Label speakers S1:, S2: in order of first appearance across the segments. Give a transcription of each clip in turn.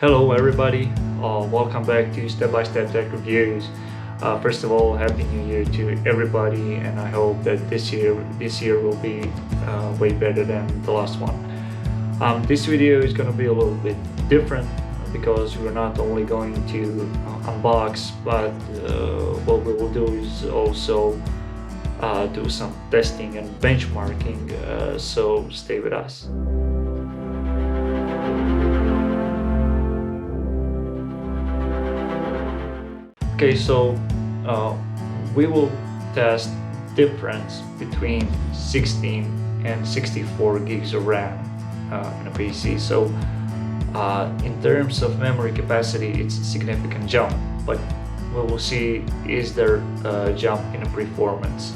S1: Hello everybody, welcome back to Step by Step Tech Reviews. First of all, Happy New Year to everybody, and I hope that this year will be way better than the last one. This video is going to be a little bit different because we're not only going to unbox, but what we will do is also do some testing and benchmarking, so stay with us. Okay, so we will test difference between 16 and 64 gigs of RAM in a PC. So in terms of memory capacity, it's a significant jump, but we will see is there a jump in the performance.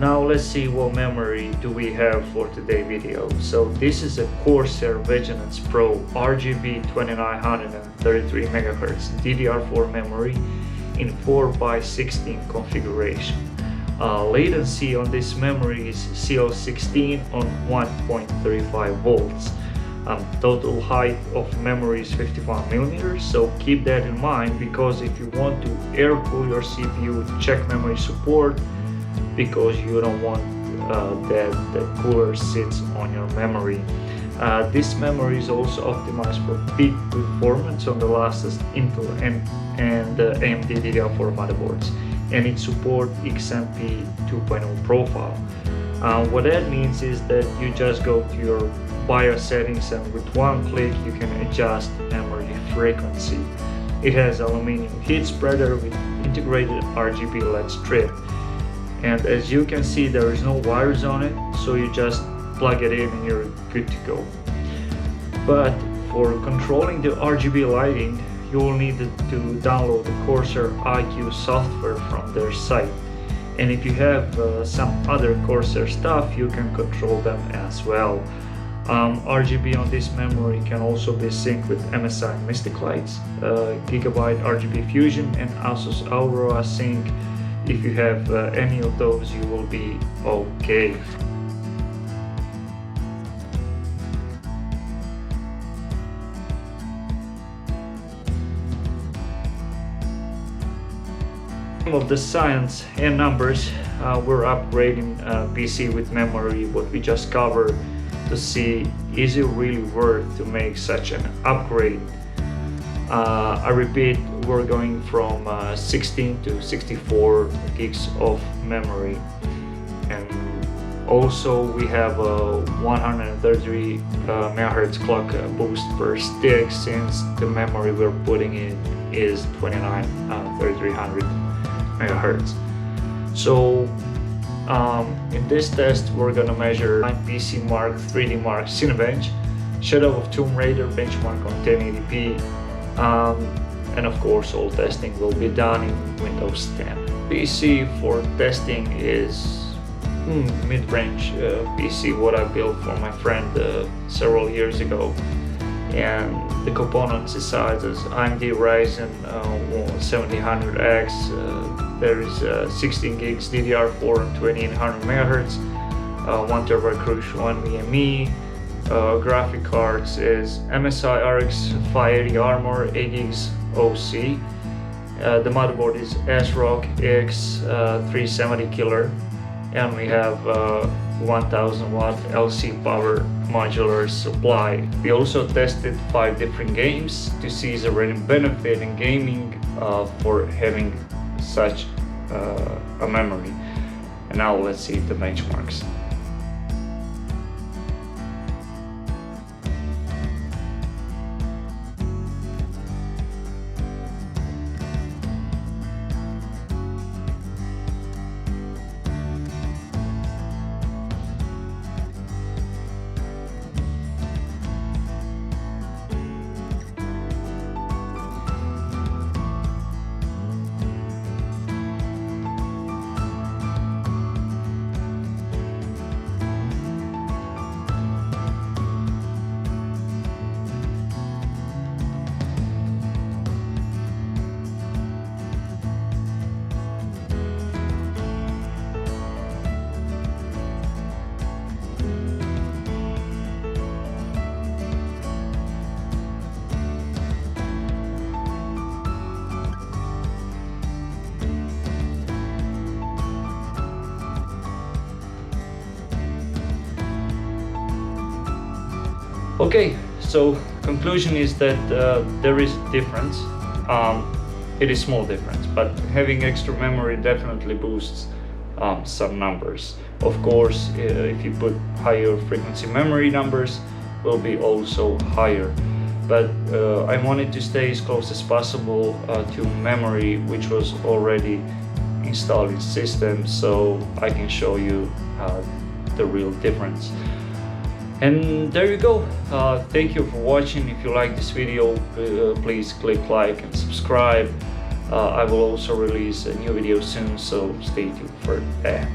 S1: Now let's see what memory do we have for today's video. So this is a Corsair Vengeance Pro RGB 2933 MHz DDR4 memory in 4x16 configuration. Latency on this memory is CL16 on 1.35 volts. Total height of memory is 51 millimeters, so keep that in mind, because if you want to air cool your CPU, check memory support, because you don't want that the cooler sits on your memory. This memory is also optimized for peak performance on the latest Intel and AMD DDR4 motherboards, and it supports XMP 2.0 profile. What that means is that you just go to your BIOS settings, and with one click you can adjust memory frequency. It has aluminum heat spreader with integrated RGB LED strip. And as you can see, there is no wires on it, so you just plug it in and you're good to go. But for controlling the RGB lighting, you will need to download the Corsair IQ software from their site. And if you have some other Corsair stuff, you can control them as well. RGB on this memory can also be synced with MSI Mystic Lights, Gigabyte RGB Fusion, and Asus Aurora Sync. If you have any of those, you will be okay. Of the science and numbers, we're upgrading PC with memory, what we just covered, to see is it really worth to make such an upgrade. I repeat, we're going from 16 to 64 gigs of memory, and also we have a 133 megahertz clock boost per stick, since the memory we're putting in is 3300 megahertz. So in this test we're gonna measure PC Mark 3D Mark Cinebench, Shadow of Tomb Raider benchmark on 1080p, and of course all testing will be done in Windows 10. PC for testing is mid-range PC, what I built for my friend several years ago, and the components besides is AMD Ryzen 7000X, there is 16 gigs DDR4 and 2800 MHz, 1 TB Crucial NVMe. Graphic cards is MSI RX 580 Armor 8 gigs OC. The motherboard is ASRock X370 Killer, and we have 1000 watt LC power modular supply. We also tested 5 different games to see is there any benefit in gaming for having such a memory. And now let's see the benchmarks. Okay, so conclusion is that there is a difference. It is small difference, but having extra memory definitely boosts some numbers. Of course, if you put higher frequency memory, numbers will be also higher. But I wanted to stay as close as possible to memory which was already installed in system, so I can show you the real difference. And there you go. Thank you for watching. If you like this video, please click like and subscribe. I will also release a new video soon, so stay tuned for that.